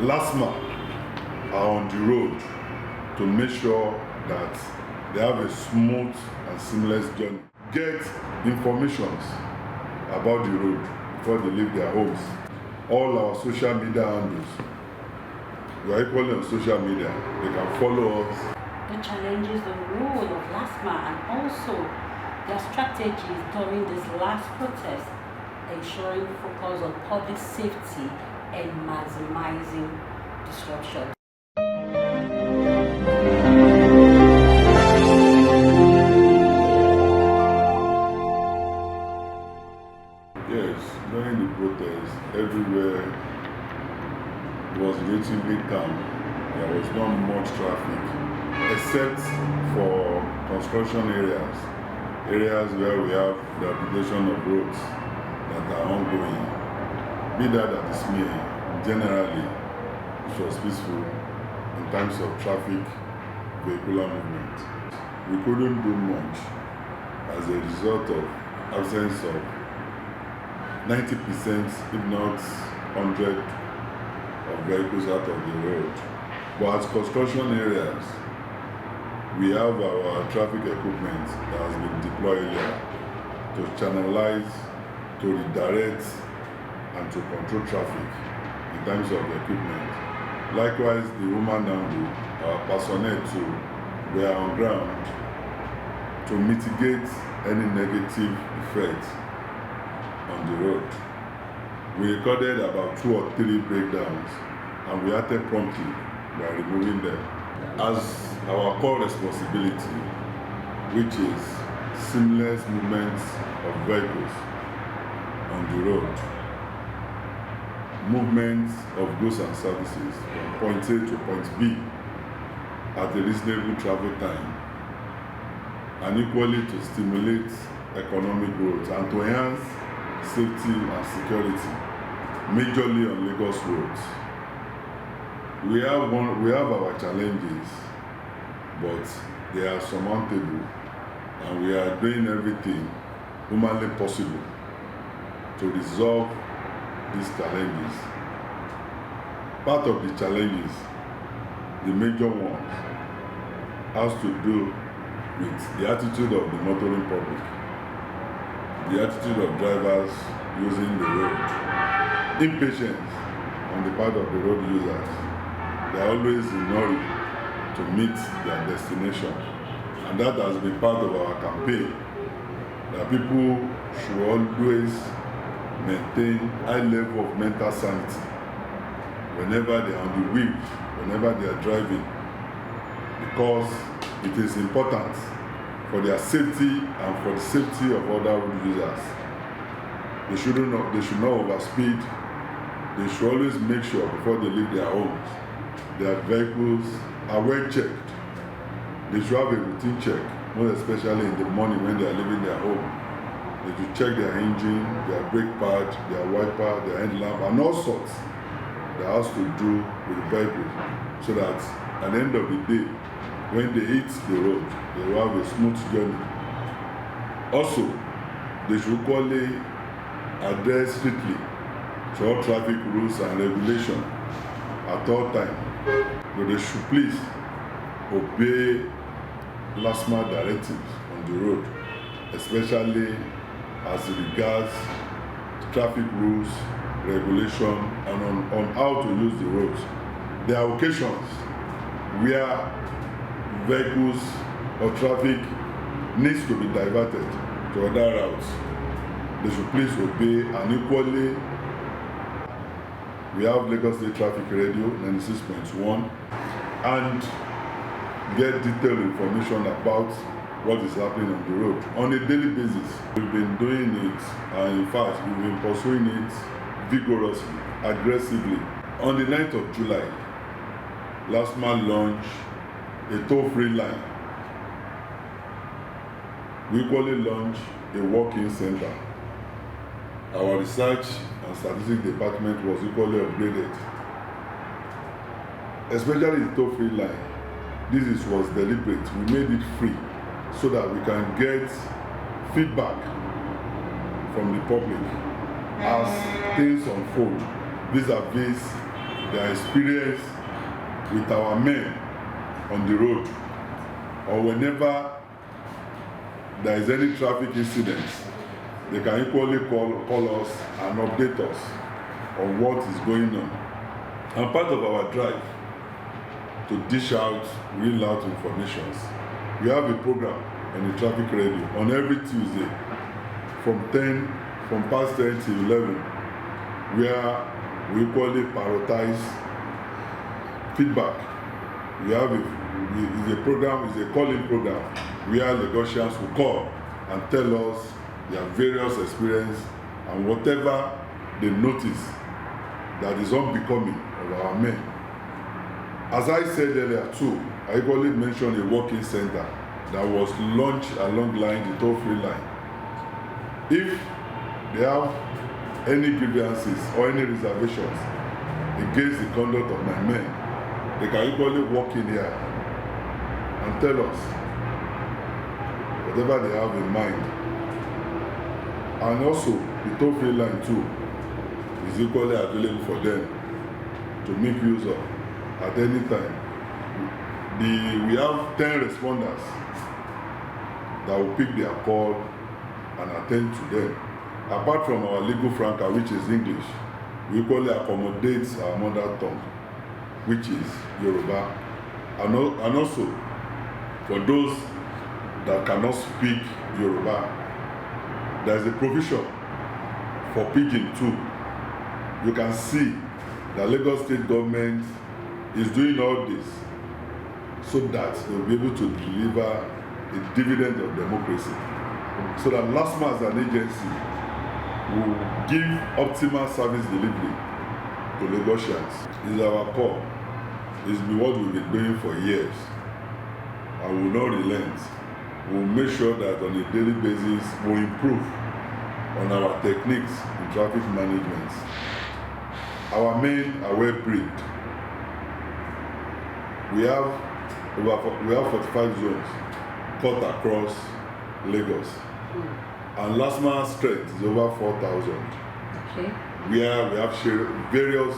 LASTMA are on the road to make sure that they have a smooth and seamless journey. Get information about the road before they leave their homes. All our social media handles, we are equally on social media. They can follow us. The challenges, the role of LASTMA, and also their strategies during this last protest, ensuring focus on public safety and maximizing disruption. Yes, during the protest, everywhere was relatively calm. There was not much traffic, except for construction areas where we have the application of roads that are ongoing. Be that as it may, generally, it was peaceful in terms of traffic, vehicular movement. We couldn't do much as a result of absence of 90%, if not 100, of vehicles out of the road. But as construction areas, we have our traffic equipment that has been deployed here to channelize, to redirect, and to control traffic in terms of equipment. Likewise, the woman and our personnel too, we are on ground to mitigate any negative effects on the road. We recorded about 2 or 3 breakdowns and we acted promptly by removing them. As our core responsibility, which is seamless movement of vehicles on the road, movement of goods and services from point A to point B at a reasonable travel time, and equally to stimulate economic growth and to enhance safety and security, majorly on Lagos roads. We have our challenges, but they are surmountable, and we are doing everything humanly possible to resolve these challenges. Part of the challenges, the major ones, has to do with the attitude of the motoring public, the attitude of drivers using the road, impatience on the part of the road users. They are always in a hurry to meet their destination, and that has been part of our campaign, that people should always maintain high level of mental sanity whenever they are on the wheel, whenever they are driving, because it is important for their safety and for the safety of other road users. They should not overspeed. They should always make sure before they leave their homes, their vehicles are well checked. They should have a routine check, most especially in the morning when they are leaving their home. They should check their engine, their brake pad, their wiper, their headlamp, and all sorts that has to do with the vehicle, so that at the end of the day, when they hit the road, they will have a smooth journey. Also, they should equally adhere strictly to all traffic rules and regulations at all times. But they should please obey LASTMA directives on the road, especially as regards traffic rules, regulation, and on how to use the roads. There are occasions where vehicles or traffic needs to be diverted to other routes. They should please obey, and equally, we have Lagos State Traffic Radio 96.1 and get detailed information about what is happening on the road on a daily basis. We've been doing it, and in fact, we've been pursuing it vigorously, aggressively. On the 9th of July, LASTMA launched a toll-free line. We equally launched a walk-in center. Our research and statistics department was equally upgraded, especially the toll-free line. This was deliberate. We made it free so that we can get feedback from the public as things unfold vis-a-vis their experience with our men on the road, or whenever there is any traffic incident, they can equally call us and update us on what is going on. And part of our drive to dish out real loud informations, we have a program on the traffic radio on every Tuesday from past 10 to 11, where we equally prioritize feedback. We have a program, it's a calling program, where Lagosians will call and tell us their various experience and whatever they notice that is unbecoming of our men. As I said earlier too, I equally mentioned a working center that was launched along the toll-free line. If they have any grievances or any reservations against the conduct of my men, they can equally walk in here and tell us whatever they have in mind. And also, the toll-free line too is equally available for them to make use of at any time. We have 10 responders that will pick their call and attend to them. Apart from our legal franca, which is English, we equally accommodate our mother tongue, which is Yoruba. And also, for those that cannot speak Yoruba, there is a provision for pidgin too. You can see the Lagos State government is doing all this so that they will be able to deliver a dividend of democracy. So that LASTMA as an agency will give optimal service delivery to Lagosians. Is our core. It's been what we've been doing for years. And we will not relent. We will make sure that on a daily basis we will improve on our techniques in traffic management. Our men are well briefed. We have 45 zones cut across Lagos. And LASTMA strength is over 4,000. Okay. Where we have various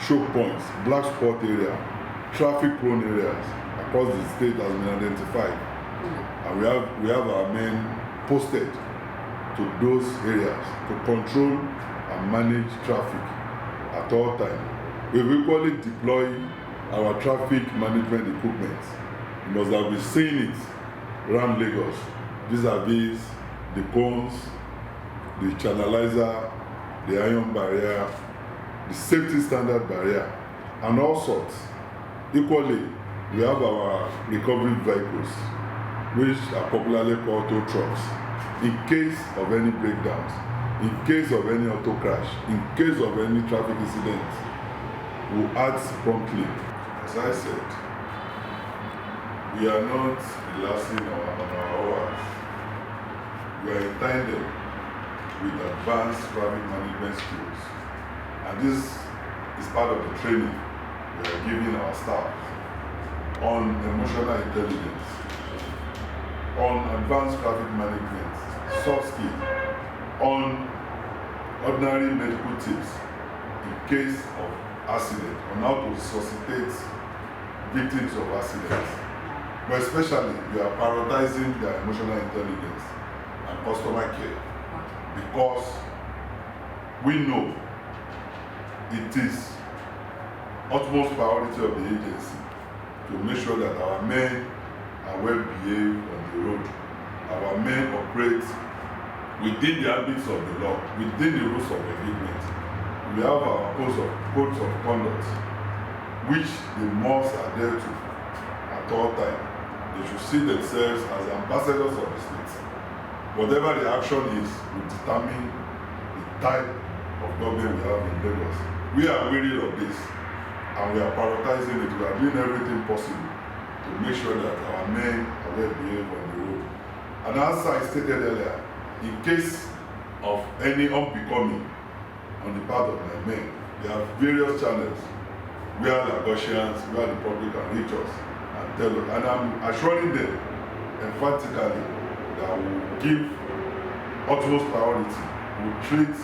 choke points, black spot area, traffic prone areas across the state has been identified. And we have our men posted to those areas to control and manage traffic at all times. We've equally deployed our traffic management equipment. You must have been seeing it around Lagos, vis-a-vis the cones, the channelizer, the iron barrier, the safety standard barrier, and all sorts. Equally, we have our recovery vehicles, which are popularly called tow trucks, in case of any breakdowns, in case of any auto crash, in case of any traffic incident, we act promptly. As I said, we are not relaxing on our hours. We are intended with advanced traffic management skills. And this is part of the training we are giving our staff on emotional intelligence, on advanced traffic management, soft skills, on ordinary medical tips in case of accident, on how to resuscitate victims of accidents. But especially, we are prioritizing their emotional intelligence and customer care because we know it is utmost priority of the agency to make sure that our men are well behaved on the road. Our men operate within the habits of the law, within the rules of engagement. We have our codes of conduct, which they must adhere to at all times. They should see themselves as ambassadors of the state. Whatever the action is will determine the type of government we have in Lagos. We are weary of this, and we are prioritizing it. We are doing everything possible to make sure that our men are well behaved on the road. And as I stated earlier, in case of any unbecoming on the part of my men, there are various channels where Lagosians, where the public can reach us and tell us. And I'm assuring them emphatically that we will give utmost priority. We will treat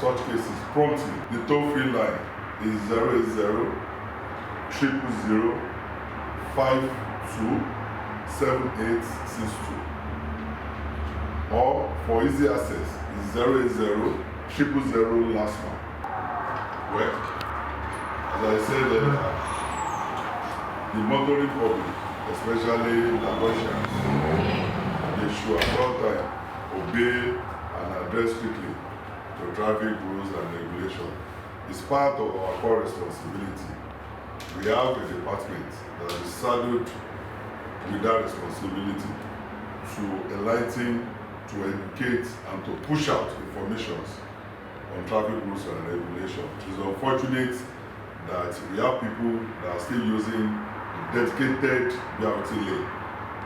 such cases promptly. The toll-free line is 080-527862, or for easy access is 080-000 LASTMA. Well, as I said earlier, the motoring public, especially Lagosians, they should at all times obey and adhere strictly to traffic rules and regulations. It's part of our core responsibility. We have a department that is saddled with that responsibility to enlighten, to educate, and to push out information on traffic rules and regulations. It is unfortunate that we have people that are still using the dedicated BRT lane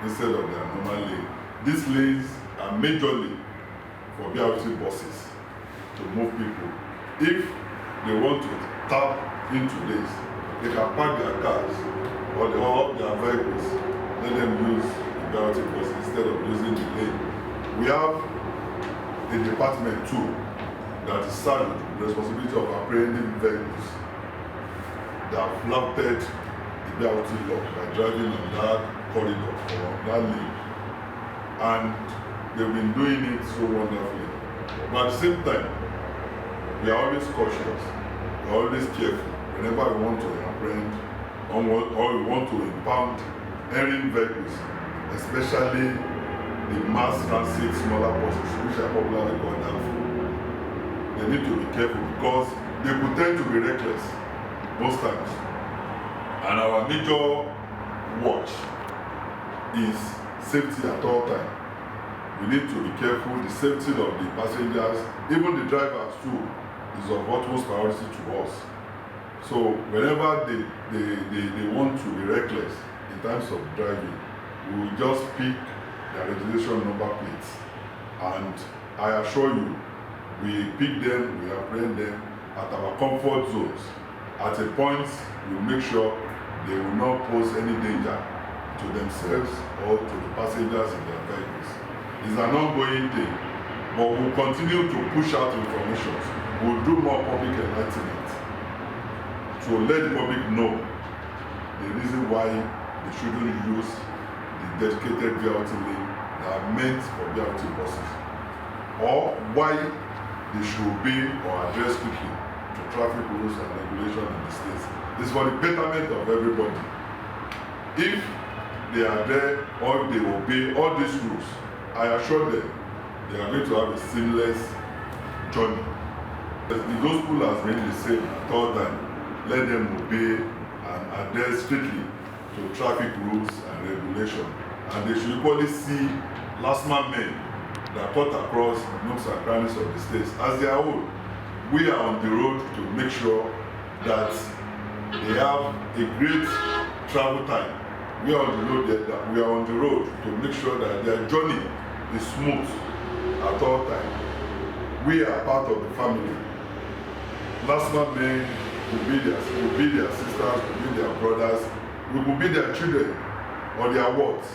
instead of their normal lane. These lanes are majorly for BRT buses to move people. If they want to tap into this, they can park their cars or their vehicles, let them use the BRT bus instead of using the lane. We have a department too that is saddled with the responsibility of apprehending vehicles that have flouted the BRT law by driving on that corridor or that lane. And they've been doing it so wonderfully. But at the same time, we are always cautious, we are always careful whenever we want to apprehend or we want to impound erring vehicles, especially the mass transit smaller buses, which are popularly called downfall. They need to be careful because they could tend to be reckless most times. And our major watch is safety at all times. We need to be careful. The safety of the passengers, even the drivers too, is of utmost priority to us. So whenever they want to be reckless in terms of driving, we will just pick their registration number plates. And I assure you, we pick them, we apprehend them at our comfort zones. At a point, we will make sure they will not pose any danger to themselves or to the passengers in their vehicles. It's an ongoing thing, but we'll continue to push out information. We'll do more public enlightenment to let the public know the reason why they shouldn't use the dedicated BRT lane that are meant for BRT buses, or why they should obey or adhere strictly to traffic rules and regulations in the states. This is for the betterment of everybody. If they adhere or they obey all these rules, I assure them they are going to have a seamless journey. The gospel has been the same at all times. Let them obey and adhere strictly to traffic rules and regulations. And they should equally see LASTMA men that cut across nooks and crannies of the states as their own. We are on the road to make sure that they have a great travel time. We are on the road to make sure that their journey is smooth at all times. We are part of the family. LASTMA men will be their sisters, will be their brothers, we will be their children or their wards.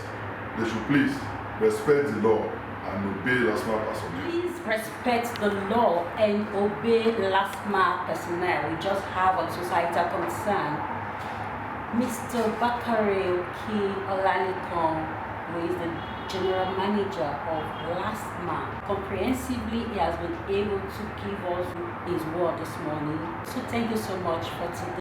They should please respect the law and obey LASTMA personnel. Please respect the law and obey LASTMA personnel. We just have a societal concern. Mr. Bakare Oki Olanikan, who is the General Manager of LASTMA, comprehensively he has been able to give us his word this morning. So thank you so much for today.